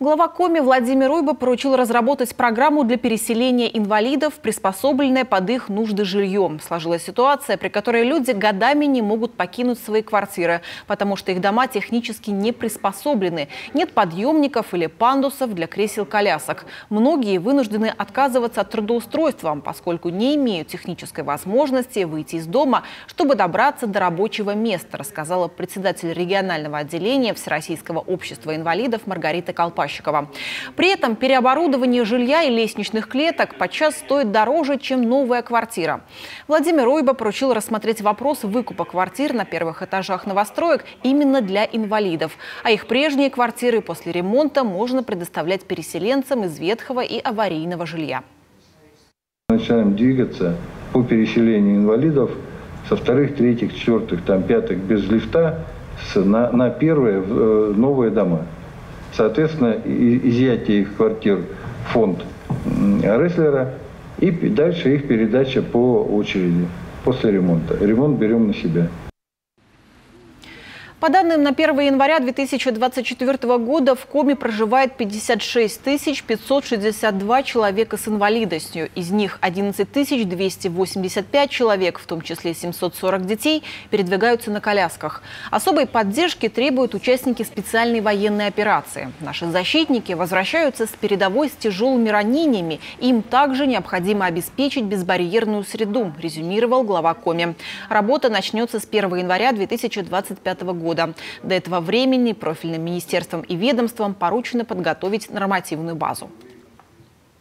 Глава Коми Владимир Уйба поручил разработать программу для переселения инвалидов, приспособленное под их нужды жильем. Сложилась ситуация, при которой люди годами не могут покинуть свои квартиры, потому что их дома технически не приспособлены. Нет подъемников или пандусов для кресел-колясок. Многие вынуждены отказываться от трудоустройства, поскольку не имеют технической возможности выйти из дома, чтобы добраться до рабочего места, рассказала председатель регионального отделения Всероссийского общества инвалидов Маргарита Колпащикова. При этом переоборудование жилья и лестничных клеток подчас стоит дороже, чем новая квартира. Владимир Уйба поручил рассмотреть вопрос выкупа квартир на первых этажах новостроек именно для инвалидов. А их прежние квартиры после ремонта можно предоставлять переселенцам из ветхого и аварийного жилья. Начинаем двигаться по переселению инвалидов со вторых, третьих, четвертых, пятых без лифта на первые новые дома. Соответственно, изъятие их квартир в фонд Ресслера и дальше их передача по очереди после ремонта. Ремонт берем на себя. По данным на 1 января 2024 года в Коми проживает 56 562 человека с инвалидностью. Из них 11 285 человек, в том числе 740 детей, передвигаются на колясках. Особой поддержки требуют участники специальной военной операции. Наши защитники возвращаются с передовой с тяжелыми ранениями. Им также необходимо обеспечить безбарьерную среду, резюмировал глава Коми. Работа начнется с 1 января 2025 года. До этого времени профильным министерствам и ведомствам поручено подготовить нормативную базу.